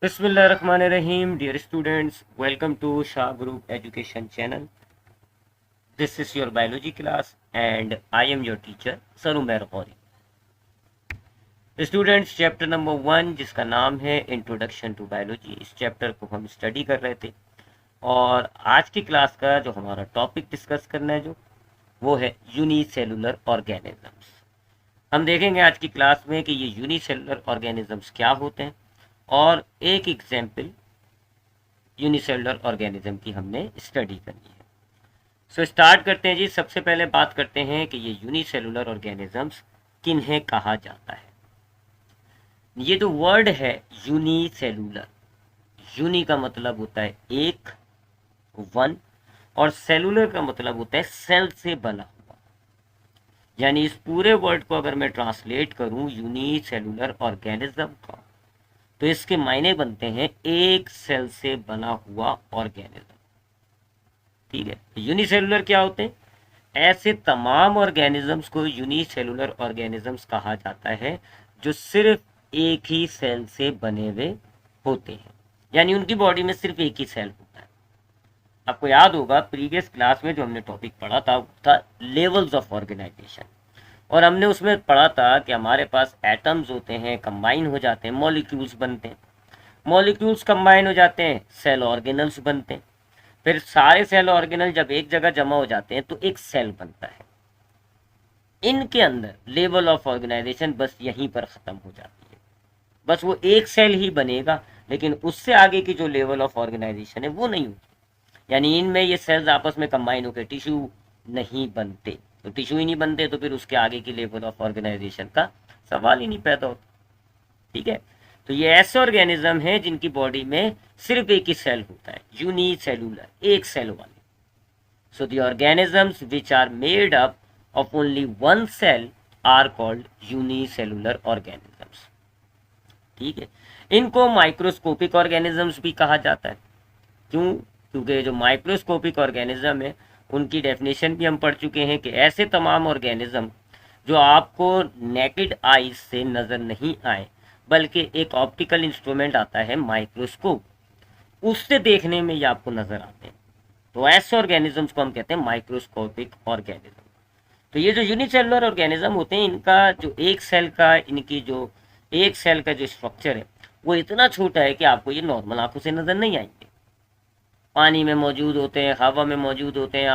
Bismillahirrahmanirrahim. Dear students, welcome to Shah Group Education channel. This is your biology class and I am your teacher sir Umair Gauri. Students, chapter number 1 जिसका नाम है introduction to biology, इस chapter को हम study कर रहे थे और आज की क्लास का जो हमारा टॉपिक डिस्कस करना है वो है यूनिसेलुलर ऑर्गेनिजम्स. हम देखेंगे आज की क्लास में कि ये यूनिसेलुलर ऑर्गेनिजम्स क्या होते हैं और एक एग्जाम्पल यूनिसेलुलर ऑर्गेनिज्म की हमने स्टडी करनी है. सो स्टार्ट करते हैं जी. सबसे पहले बात करते हैं कि ये यूनिसेलुलर ऑर्गेनिजम्स किन्हें कहा जाता है. ये जो वर्ड है यूनिसेलुलर, यूनि का मतलब होता है एक, वन, और सेलुलर का मतलब होता है सेल से बना हुआ. यानी इस पूरे वर्ड को अगर मैं ट्रांसलेट करूं यूनिसेलुलर ऑर्गेनिज्म का, तो इसके मायने बनते हैं एक सेल से बना हुआ ऑर्गेनिज्म. ठीक है. यूनिसेलुलर क्या होते हैं? ऐसे तमाम ऑर्गेनिजम्स को यूनिसेलुलर ऑर्गेनिजम्स कहा जाता है जो सिर्फ एक ही सेल से बने हुए होते हैं. यानी उनकी बॉडी में सिर्फ एक ही सेल होता है. आपको याद होगा प्रीवियस क्लास में जो हमने टॉपिक पढ़ा था वो था लेवल्स ऑफ ऑर्गेनाइजेशन, और हमने उसमें पढ़ा था कि हमारे पास एटम्स होते हैं, कंबाइन हो जाते हैं, मॉलिक्यूल्स बनते हैं, मॉलिक्यूल्स कंबाइन हो जाते हैं, सेल ऑर्गेनल्स बनते हैं, फिर सारे सेल ऑर्गेनल जब एक जगह जमा हो जाते हैं तो एक सेल बनता है. इनके अंदर लेवल ऑफ ऑर्गेनाइजेशन बस यहीं पर ख़त्म हो जाती है. बस वो एक सेल ही बनेगा, लेकिन उससे आगे की जो लेवल ऑफ ऑर्गेनाइजेशन है वो नहीं होती. यानी इनमें ये सेल्स आपस में कंबाइन होकर टिश्यू नहीं बनते. तो टिश्यू ही नहीं बनते तो फिर उसके आगे की लेवल ऑफ ऑर्गेनाइजेशन का सवाल ही नहीं पैदा होता. ठीक है. तो ये ऐसे ऑर्गेनिज्म हैं जिनकी बॉडी में सिर्फ एक ही सेल होता है, यूनिसेलुलर, एक सेल वाले. So the organisms which are made up of only one cell are called unicellular organisms. ठीक है. इनको माइक्रोस्कोपिक ऑर्गेनिजम्स भी कहा जाता है. क्यों? क्योंकि जो माइक्रोस्कोपिक ऑर्गेनिज्म है उनकी डेफिनेशन भी हम पढ़ चुके हैं कि ऐसे तमाम ऑर्गेनिज्म जो आपको नेकेड आईज से नज़र नहीं आए, बल्कि एक ऑप्टिकल इंस्ट्रूमेंट आता है माइक्रोस्कोप, उससे देखने में ये आपको नज़र आते हैं. तो ऐसे ऑर्गेनिजम्स को हम कहते हैं माइक्रोस्कोपिक ऑर्गेनिज्म. तो ये जो यूनिसेलुलर ऑर्गेनिज्म होते हैं, इनका जो एक सेल का, इनकी जो एक सेल का जो स्ट्रक्चर है वो इतना छोटा है कि आपको ये नॉर्मल आंखों से नज़र नहीं आएंगे. पानी में मौजूद होते हैं, हवा में मौजूद होते हैं,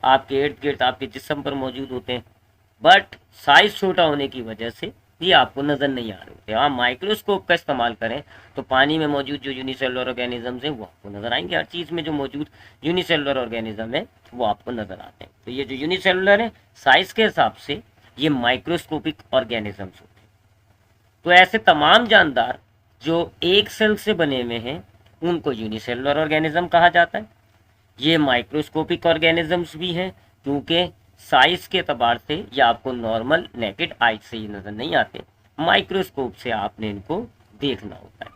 आपके इर्द गिर्द आपके जिस्म पर मौजूद होते हैं, बट साइज छोटा होने की वजह से ये आपको नज़र नहीं आ रहे होते. आप माइक्रोस्कोप का इस्तेमाल करें तो पानी में मौजूद जो यूनिसेलुलर ऑर्गेनिजम्स हैं वो आपको नज़र आएंगे. हर चीज़ में जो मौजूद यूनिसेलुलर ऑर्गेनिज्म है वो आपको नज़र आते हैं. तो ये जो यूनिसेलुलर है, साइज के हिसाब से ये माइक्रोस्कोपिक ऑर्गेनिजम्स होते हैं. तो ऐसे तमाम जानदार जो एक सेल से बने हुए हैं उनको यूनिसेलुलर ऑर्गेनिज्म कहा जाता है. ये माइक्रोस्कोपिक ऑर्गेनिजम्स भी हैं क्योंकि साइज के अतबार से ये आपको नॉर्मल नेकेड आई से ही नज़र नहीं आते, माइक्रोस्कोप से आपने इनको देखना होता है.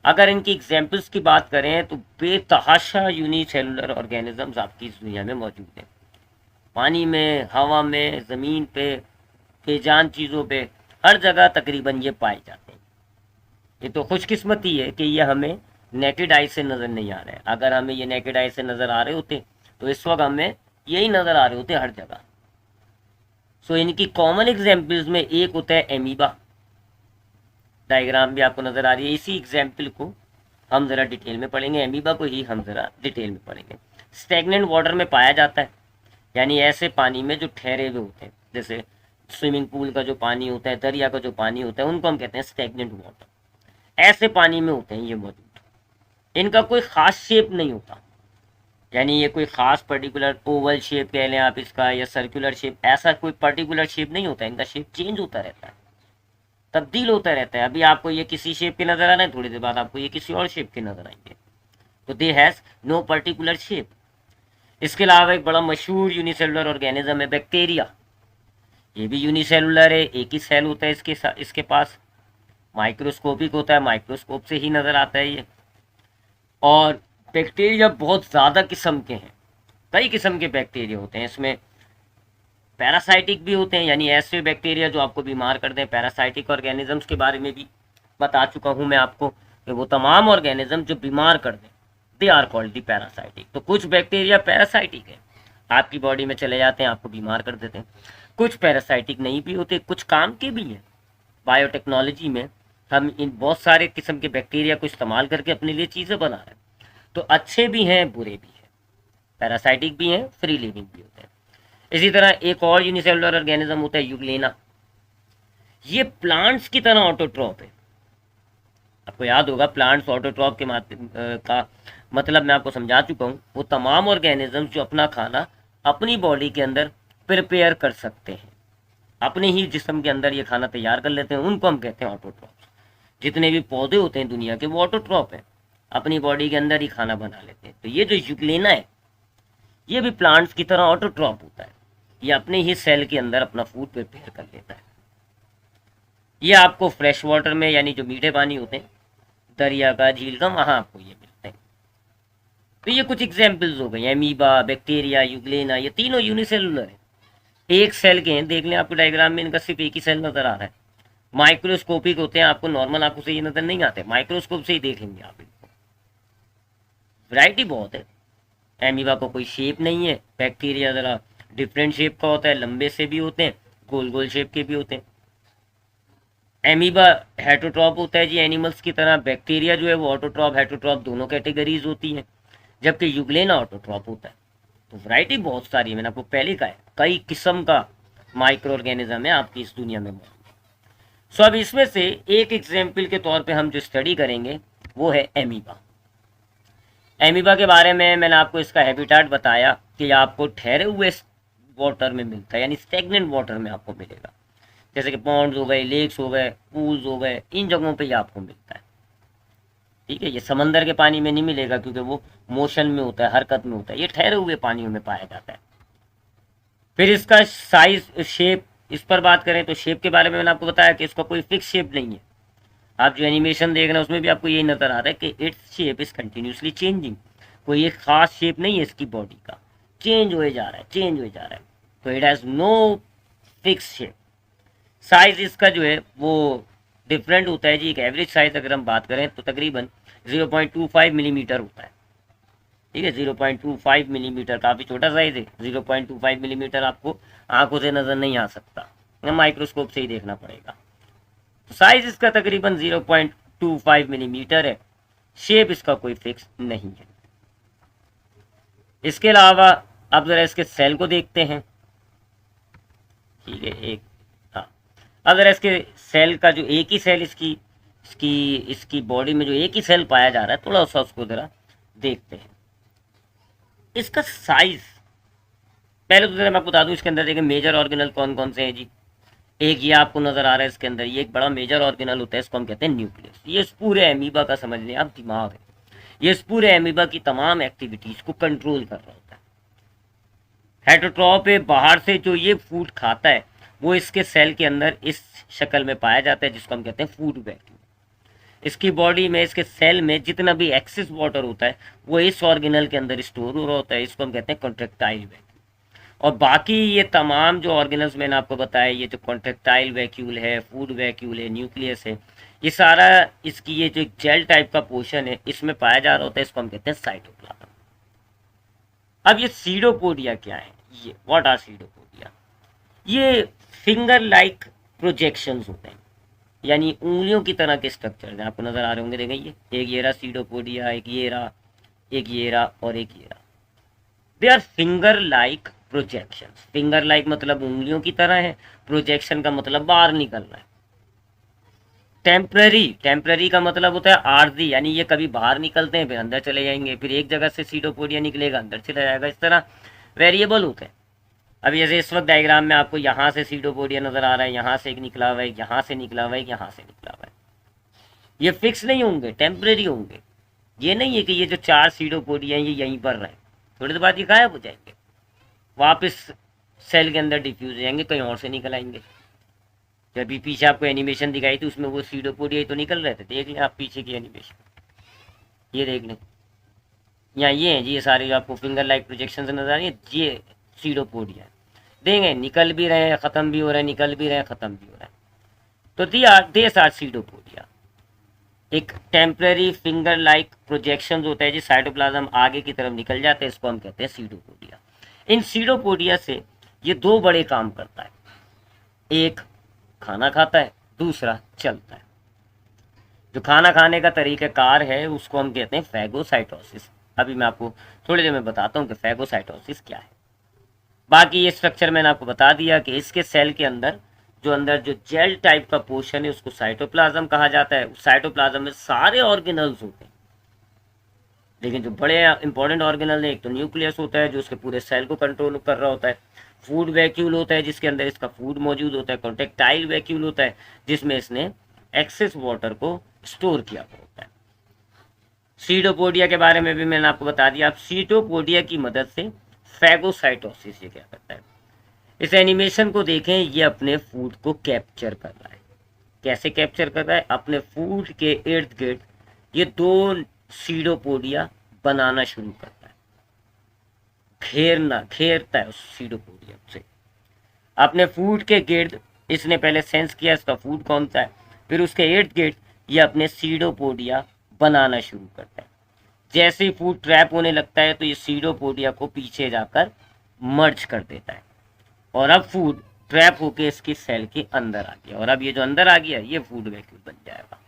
अगर इनकी एग्जाम्पल्स की बात करें तो बेतहाशा यूनिसेलुलर ऑर्गेनिजम्स आपकी इस दुनिया में मौजूद हैं. पानी में, हवा में, ज़मीन पे, बेजान चीज़ों पे, हर जगह तकरीबन ये पाए जाते हैं. ये तो खुशकिस्मती है कि ये हमें नेकेड आई से नज़र नहीं आ रहे हैं. अगर हमें ये नेकेड आई से नज़र आ रहे होते तो इस वक्त हमें यही नज़र आ रहे होते हर जगह. सो इनकी कॉमन एग्जाम्पल्स में एक होता है एमीबा. डायग्राम भी आपको नज़र आ रही है. इसी एग्जाम्पल को हम ज़रा डिटेल में पढ़ेंगे, एमीबा को ही हम ज़रा डिटेल में पढ़ेंगे. स्टैग्नेंट वाटर में पाया जाता है, यानी ऐसे पानी में जो ठहरे हुए होते हैं, जैसे स्विमिंग पूल का जो पानी होता है, दरिया का जो पानी होता है, उनको हम कहते हैं स्टैग्नेंट वाटर. ऐसे पानी में होते हैं ये मौजूद. इनका कोई ख़ास शेप नहीं होता, यानी ये कोई ख़ास पर्टिकुलर ओवल शेप कह लें आप इसका, या सर्कुलर शेप, ऐसा कोई पर्टिकुलर शेप नहीं होता. इनका शेप चेंज होता रहता है, तब्दील होता रहता है. अभी आपको ये किसी शेप के नज़र आ रहे हैं, थोड़ी देर बाद आपको ये किसी और शेप के नज़र आएंगे. तो they has no particular shape. इसके अलावा एक बड़ा मशहूर यूनिसेलुलर ऑर्गेनिज्म है बैक्टीरिया. ये भी यूनिसेलुलर है, एक ही सेल होता है इसके पास, माइक्रोस्कोपिक होता है, माइक्रोस्कोप से ही नज़र आता है ये. और बैक्टीरिया बहुत ज़्यादा किस्म के हैं, कई किस्म के बैक्टीरिया होते हैं. इसमें पैरासाइटिक भी होते हैं, यानी ऐसे बैक्टीरिया जो आपको बीमार कर दें. पैरासाइटिक ऑर्गेनिजम्स के बारे में भी बता चुका हूँ मैं आपको. कि वो तमाम ऑर्गेनिज्म जो बीमार कर दें, they are called the parasitic. तो कुछ बैक्टीरिया पैरासाइटिक है, आपकी बॉडी में चले जाते हैं, आपको बीमार कर देते हैं। कुछ पैरासाइटिक नहीं भी होते, कुछ काम के भी हैं। बायोटेक्नोलॉजी में हम इन बहुत सारे किस्म के बैक्टीरिया को इस्तेमाल करके अपने लिए चीज़ें बना रहे हैं। तो अच्छे भी हैं, बुरे भी हैं, पैरासाइटिक भी हैं, फ्री लिविंग भी होते हैं। इसी तरह एक और यूनिसेलुलर ऑर्गेनिज्म होता है यूग्लेना। ये प्लांट्स की तरह ऑटोट्रॉप है। आपको याद होगा प्लांट्स ऑटोट्रॉप के का मतलब मैं आपको समझा चुका हूँ। वो तमाम ऑर्गेनिज्म जो अपना खाना अपनी बॉडी के अंदर प्रिपेयर कर सकते हैं, अपने ही जिस्म के अंदर ये खाना तैयार कर लेते हैं, उनको हम कहते हैं ऑटोट्रॉप। जितने भी पौधे होते हैं दुनिया के वो ऑटोट्रॉप है, अपनी बॉडी के अंदर ही खाना बना लेते हैं। तो ये जो यूग्लेना है ये भी प्लांट्स की तरह ऑटोट्रॉप होता है, ये अपने ही सेल के अंदर अपना फूड प्रिपेयर कर लेता है। ये आपको फ्रेश वाटर में, यानी जो मीठे पानी होते हैं दरिया का, झील का, वहाँ आपको ये मिलते हैं। तो ये कुछ एग्जाम्पल्स हो गए, एमीबा, बैक्टीरिया, यूग्लेना, ये तीनों यूनिसेलुलर है, एक सेल के हैं। देख लें आपको डायग्राम में इनका सिर्फ एक ही सेल नजर आ रहा है। माइक्रोस्कोपिक होते हैं, आपको नॉर्मल आंखों से ये नजर नहीं आते, माइक्रोस्कोप से ही देखेंगे आप इनको। वैरायटी बहुत है। एमीबा को कोई शेप नहीं है, बैक्टीरिया जरा डिफरेंट शेप का होता है, लंबे से भी होते हैं, गोल गोल शेप के भी होते हैं। एमीबा हेटरोट्रॉप होता है जी एनिमल्स की तरह, बैक्टीरिया जो है वो ऑटोट्रॉप हेटरोट्रॉप दोनों कैटेगरीज होती हैं, जबकि यूग्लेना ऑटोट्रॉप होता है। तो वैरायटी बहुत सारी है, मैंने आपको पहले कहा है, कई किस्म का माइक्रो ऑर्गेनिज्म है आपकी इस दुनिया में मौजूद। सो अब इसमें से एक एग्जाम्पल के तौर पे हम जो स्टडी करेंगे वो है एमीबा। एमीबा के बारे में मैंने आपको इसका हैबिटाट बताया कि आपको ठहरे हुए वाटर में मिलता है, यानी स्टेगनेंट वाटर में आपको मिलेगा, जैसे कि पॉन्ड्स हो गए, लेक्स हो गए, पूल्स हो गए, इन जगहों पे ये आपको मिलता है। ठीक है, ये समंदर के पानी में नहीं मिलेगा क्योंकि वो मोशन में होता है, हरकत में होता है, ये ठहरे हुए पानियों में पाया जाता है। फिर इसका साइज, शेप, इस पर बात करें तो शेप के बारे में मैंने आपको बताया कि इसका कोई फिक्स शेप नहीं है। आप जो एनिमेशन देख रहे हैं उसमें भी आपको यही नजर आ रहा है कि its shape is continuously changing. कोई एक खास शेप नहीं है इसकी बॉडी का, चेंज हो जा रहा है, चेंज हो जा रहा है। तो it has no fix shape. Size इसका जो है वो डिफरेंट होता है जी। एक एवरेज साइज अगर हम बात करें तो तकरीबन 0.25 मिलीमीटर होता है। ठीक है, 0.25 मिलीमीटर काफ़ी छोटा साइज है। 0.25 मिलीमीटर आपको आंखों से नज़र नहीं आ सकता, माइक्रोस्कोप से ही देखना पड़ेगा। तो साइज इसका तकरीबन 0.25 मिलीमीटर है। शेप इसका कोई फिक्स नहीं है। इसके अलावा आप ज़रा इसके सेल को देखते हैं। ठीक है, एक, हाँ, अगर इसके सेल का जो एक ही सेल इसकी इसकी इसकी बॉडी में जो एक ही सेल पाया जा रहा है, थोड़ा सा उसको ज़रा देखते हैं। इसका साइज पहले तो जरा मैं आपको बता दूं, इसके अंदर देखिए मेजर ऑर्गेनल कौन कौन से हैं जी। एक ये आपको नजर आ रहा है इसके अंदर, ये एक बड़ा मेजर ऑर्गेनल होता है, इसको हम कहते हैं न्यूक्लियस। ये इस पूरे एमीबा का समझ लें आप दिमाग है, ये इस पूरे एमीबा की तमाम एक्टिविटीज को कंट्रोल कर रहा होता है। हेटरोट्रॉप है, बाहर से जो ये फूड खाता है वो इसके सेल के अंदर इस शक्ल में पाया जाता है, जिसको हम कहते हैं फूड वैक्यूम। इसकी बॉडी में, इसके सेल में जितना भी एक्सेस वाटर होता है वो इस ऑर्गेनल के अंदर स्टोर हो रहा होता है, इसको हम कहते हैं कॉन्ट्रेक्टाइल वैक्यूल। और बाकी ये तमाम जो ऑर्गेनल्स मैंने आपको बताया, ये जो कॉन्ट्रेक्टाइल वैक्यूल है, फूड वैक्यूल है, न्यूक्लियस है, ये सारा इसकी ये जो जेल टाइप का पोर्शन है इसमें पाया जा रहा होता है, इसको हम कहते हैं साइटोप्लाज्म। अब ये सीडोपोडिया क्या है, ये व्हाट आर सीडोपोडिया? ये फिंगर लाइक प्रोजेक्शंस होते हैं, यानी उंगलियों की तरह के स्ट्रक्चर हैं। आपको नजर आ रहे होंगे, देखें ये एक ये रहा सीडोपोडिया, एक ये रहा, एक ये रहा और एक ये रहा। They are finger like projection. Finger like मतलब उंगलियों की तरह है, प्रोजेक्शन का मतलब बाहर निकल रहा है। टेम्पररी, टेम्पररी का मतलब होता है आर्जी, यानी ये कभी बाहर निकलते हैं फिर अंदर चले जाएंगे, फिर एक जगह से सीडोपोडिया निकलेगा अंदर चला जाएगा, इस तरह वेरिएबल होते हैं। अब जैसे इस वक्त डायग्राम में आपको यहाँ से सीडोपोडिया नजर आ रहा है, यहाँ से एक निकला हुआ है, यहाँ से निकला हुआ है, यहाँ से निकला हुआ है। ये फिक्स नहीं होंगे, टेम्पररी होंगे। ये नहीं है कि ये जो 4 सीडोपोडिया हैं ये यहीं पर रहे, थोड़ी देर बाद ये गायब हो जाएंगे, वापस सेल के अंदर डिफ्यूज हो जाएंगे, कहीं और से निकल आएंगे। जब भी पीछे आपको एनिमेशन दिखाई थी उसमें वो सीडोपोडिया तो निकल रहे थे, देख लें आप पीछे की एनिमेशन, ये देख लें, यहाँ ये हैं जी, ये सारे जो आपको फिंगर लाइक प्रोजेक्शन से नजर आ रही है, ये सीडोपोडिया देंगे, निकल भी रहे हैं, ख़त्म भी हो रहे हैं, निकल भी रहे हैं, ख़त्म भी हो रहे हैं। तो दे आर सीडोपोडिया। एक टेम्पररी फिंगर लाइक प्रोजेक्शन होता है जी, साइटोप्लाज्म आगे की तरफ निकल जाते हैं, इसको हम कहते हैं सीडोपोडिया। इन सीडोपोडिया से ये दो बड़े काम करता है, एक खाना खाता है, दूसरा चलता है। जो खाना खाने का तरीक़ाकार है उसको हम कहते हैं फैगोसाइटोसिस। अभी मैं आपको थोड़ी देर में बताता हूँ कि फैगोसाइटोसिस क्या है। बाकी ये स्ट्रक्चर मैंने आपको बता दिया कि इसके सेल के अंदर जो जेल टाइप का पोर्शन है उसको साइटोप्लाज्म कहा जाता है। उस साइटोप्लाज्म में सारे ऑर्गेनल्स होते हैं, लेकिन जो बड़े इंपॉर्टेंट ऑर्गेनल है, एक तो न्यूक्लियस होता है जो उसके पूरे सेल को कंट्रोल कर रहा होता है, फूड वैक्यूल होता है जिसके अंदर इसका फूड मौजूद होता है, कॉन्टेक्टाइल वैक्यूल होता है जिसमें इसने एक्सेस वाटर को स्टोर किया होता है। सीडोपोडिया के बारे में भी मैंने आपको बता दिया। अब सीडोपोडिया की मदद से फैगोसाइटोसिस ये क्या करता है, इस एनिमेशन को देखें, ये अपने फूड को कैप्चर कर रहा है। कैसे कैप्चर कर रहा है, अपने फूड के इर्द गिर्द ये दो सीडोपोडिया बनाना शुरू करता है, घेरता है उस सीडोपोडिया से। अपने फूड के गिर्द इसने पहले सेंस किया इसका फूड कौन सा है, फिर उसके इर्द गिर्द ये अपने सीडोपोडिया बनाना शुरू करता है। जैसे ही फूड ट्रैप होने लगता है तो ये सीडोपोडिया को पीछे जाकर मर्ज कर देता है, और अब फूड ट्रैप होके इसकी सेल के अंदर आ गया, और अब ये जो अंदर आ गया ये फूड वैक्यूल बन जाएगा।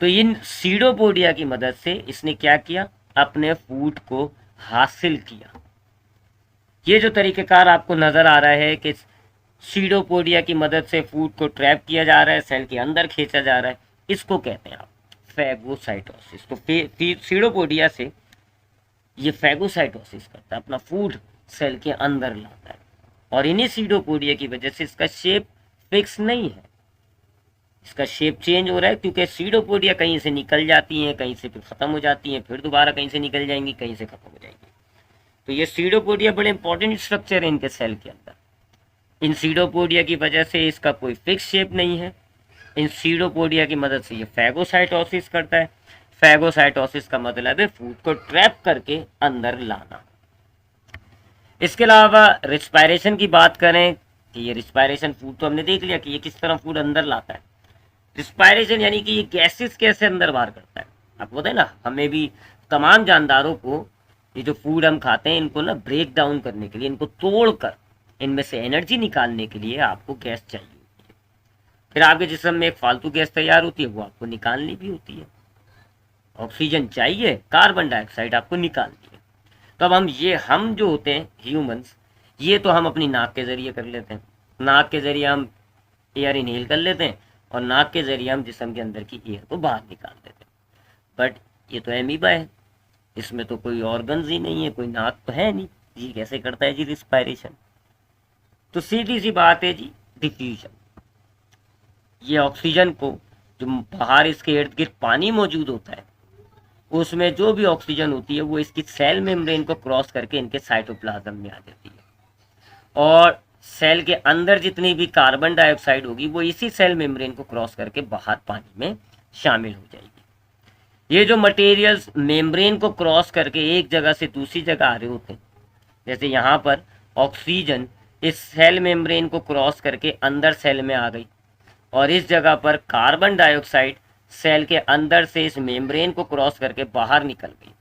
तो इन सीडोपोडिया की मदद से इसने क्या किया, अपने फूड को हासिल किया। ये जो तरीक़ेकार आपको नजर आ रहा है कि सीडोपोडिया की मदद से फूड को ट्रैप किया जा रहा है, सेल के अंदर खींचा जा रहा है, इसको कहते हैं आप फैगोसाइटोसिस। तो सीडोपोडिया से ये फैगोसाइटोसिस करता है, अपना फूड सेल के अंदर लाता है, और इन्हीं सीडोपोडिया की वजह से इसका शेप फिक्स नहीं है, इसका शेप चेंज हो रहा है, क्योंकि सीडोपोडिया कहीं से निकल जाती हैं, कहीं से फिर ख़त्म हो जाती हैं, फिर दोबारा कहीं से निकल जाएंगी, कहीं से ख़त्म हो जाएंगी। तो ये सीडोपोडिया बड़े इंपॉर्टेंट स्ट्रक्चर है इनके सेल के अंदर। इन सीडोपोडिया की वजह से इसका कोई फिक्स शेप नहीं है। इन सीडोपोडिया की मदद से ये फैगोसाइटोसिस करता है। फैगोसाइटोसिस का मतलब है फूड को ट्रैप करके अंदर लाना। इसके अलावा रिस्पायरेशन की बात करें कि ये रिस्पायरेशन फूड तो हमने देख लिया कि ये किस तरह फूड अंदर लाता है। रिस्पायरेशन यानी कि ये गैसेस कैसे अंदर बाहर करता है। आपको पता है ना, हमें भी तमाम जानदारों को ये जो फूड हम खाते हैं इनको ना ब्रेक डाउन करने के लिए, इनको तोड़कर इनमें से एनर्जी निकालने के लिए आपको गैस चाहिए होती है। फिर आपके जिस्म में एक फालतू गैस तैयार होती है, वो आपको निकालनी भी होती है। ऑक्सीजन चाहिए, कार्बन डाइऑक्साइड आपको निकालनी है। तो अब हम जो होते हैं ह्यूमंस, ये तो हम अपनी नाक के ज़रिए कर लेते हैं। नाक के ज़रिए हम एयर इनहेल कर लेते हैं, और नाक के ज़रिए हम जिस्म के अंदर की एयर को बाहर निकाल देते हैं। बट ये तो एमीबा है, इसमें तो कोई ऑर्गन्स ही नहीं है, कोई नाक तो है नहीं, ये कैसे करता है जी रिस्पायरेशन। तो सीधी सी बात है जी, डिफ्यूजन। ये ऑक्सीजन को, जो बाहर इसके इर्द गिर्द पानी मौजूद होता है, उसमें जो भी ऑक्सीजन होती है वो इसकी सेल मेम्ब्रेन को क्रॉस करके इनके साइटोप्लाज्म में आ जाती है, और सेल के अंदर जितनी भी कार्बन डाइऑक्साइड होगी वो इसी सेल मेम्ब्रेन को क्रॉस करके बाहर पानी में शामिल हो जाएगी। ये जो मटेरियल्स मेम्ब्रेन को क्रॉस करके एक जगह से दूसरी जगह आ रहे होते हैं, जैसे यहाँ पर ऑक्सीजन इस सेल मेम्ब्रेन को क्रॉस करके अंदर सेल में आ गई, और इस जगह पर कार्बन डाइऑक्साइड सेल के अंदर से इस मेम्ब्रेन को क्रॉस करके बाहर निकल गई।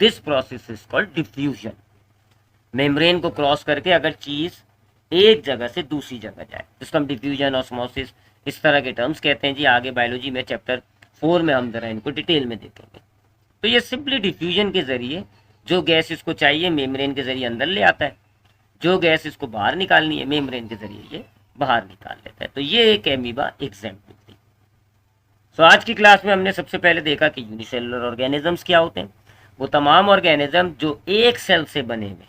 This process is called diffusion. Membrane को क्रॉस करके अगर चीज एक जगह से दूसरी जगह जाए, इसको हम डिफ्यूजन, ऑस्मोसिस, इस तरह के टर्म्स कहते हैं जी। आगे बायोलॉजी में चैप्टर 4 में हम जरा इनको डिटेल में देखेंगे। तो ये सिंपली डिफ्यूजन के जरिए जो गैस इसको चाहिए मेम्ब्रेन के जरिए अंदर ले आता है, जो गैस इसको बाहर निकालनी है मेम्ब्रेन के जरिए ये बाहर निकाल लेता है। तो ये एक एमीबा एग्जाम्पल थी। सो आज की क्लास में हमने सबसे पहले देखा कि यूनिसेलुलर ऑर्गेनिजम्स क्या होते हैं। वो तमाम ऑर्गेनिज्म जो एक सेल से बने हुए हैं,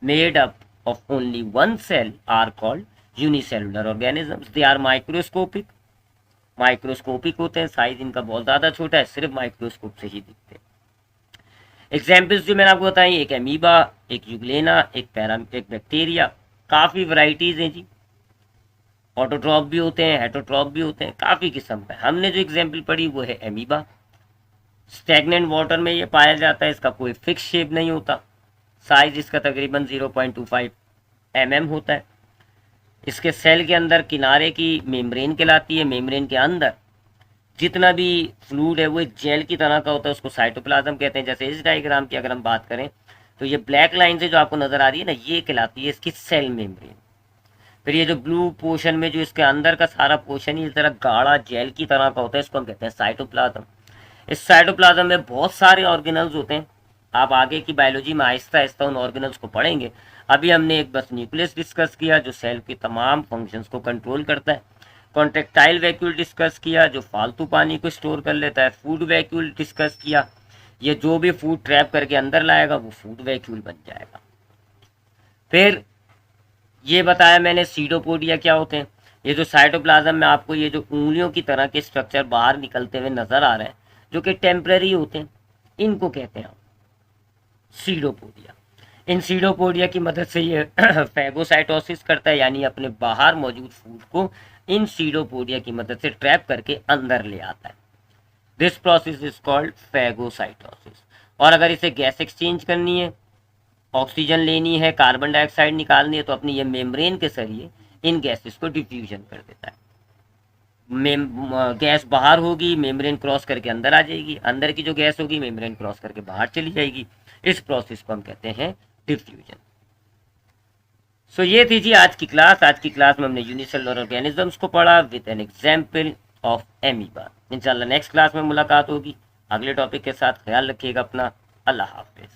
made up of only one cell, are called unicellular organisms. They are microscopic होते हैं, साइज इनका बहुत ज़्यादा छोटा है, सिर्फ माइक्रोस्कोप से ही दिखते हैं। एग्जाम्पल्स जो मैंने आपको बताई, एक एमीबा, एक यूग्लेना, एक बैक्टीरिया, काफ़ी वैरायटीज़ हैं जी। ऑटोट्रॉप भी होते हैं, हेटरोट्रॉप भी होते हैं, काफ़ी किस्म का। हमने जो एग्जाम्पल पढ़ी वो है एमीबा। स्टैग्नेंट वाटर में ये पाया जाता है, इसका कोई फिक्स शेप नहीं होता, साइज इसका तकरीबन 0.25 mm होता है। इसके सेल के अंदर किनारे की मेम्ब्रेन कहलाती है, मेम्ब्रेन के अंदर जितना भी फ्लूइड है वो एक जेल की तरह का होता है, उसको साइटोप्लाज्म कहते हैं। जैसे इस डायग्राम की अगर हम बात करें तो ये ब्लैक लाइन से जो आपको नजर आ रही है ना, ये कहलाती है इसकी सेल मेम्ब्रेन। फिर ये जो ब्लू पोर्शन में जो इसके अंदर का सारा पोर्शन ही इस तरह गाढ़ा जेल की तरह का होता है, इसको हम कहते हैं साइटोप्लाज्म। इस साइटोप्लाज्म में बहुत सारे ऑर्गेनल्स होते हैं। आप आगे की बायोलॉजी में आहिस्ता आहिस्ता उन ऑर्गेनल्स को पढ़ेंगे। अभी हमने एक बस न्यूक्लियस डिस्कस किया जो सेल की तमाम फंक्शंस को कंट्रोल करता है। कॉन्ट्रेक्टाइल वैक्यूल डिस्कस किया जो फालतू पानी को स्टोर कर लेता है। फूड वैक्यूल डिस्कस किया, ये जो भी फूड ट्रैप करके अंदर लाएगा वो फूड वैक्यूल बन जाएगा। फिर ये बताया मैंने सीडोपोडिया क्या होते हैं। ये जो साइटोप्लाज्म में आपको ये जो उंगलियों की तरह के स्ट्रक्चर बाहर निकलते हुए नजर आ रहे हैं, जो कि टेम्पररी होते हैं, इनको कहते हैं सीडोपोडिया। इन सीडोपोडिया की मदद से ये फैगोसाइटोसिस करता है, यानी अपने बाहर मौजूद फूड को इन सीडोपोडिया की मदद से ट्रैप करके अंदर ले आता है। This process is called phagocytosis. और अगर इसे गैस एक्सचेंज करनी है, ऑक्सीजन लेनी है, कार्बन डाइऑक्साइड निकालनी है, तो अपनी ये मेम्ब्रेन के जरिए इन गैसेस को डिफ्यूजन कर देता है। गैस बाहर होगी, मेम्ब्रेन क्रॉस करके अंदर आ जाएगी, अंदर की जो गैस होगी मेम्ब्रेन क्रॉस करके बाहर चली जाएगी। इस प्रोसेस को हम कहते हैं डिफ्यूजन। सो ये थी जी आज की क्लास। आज की क्लास में हमने यूनिसेलुलर ऑर्गेनिजम्स को पढ़ा with an example of amoeba. इंशाल्लाह नेक्स्ट क्लास में मुलाकात होगी अगले टॉपिक के साथ। ख्याल रखिएगा अपना। अल्लाह हाफिज।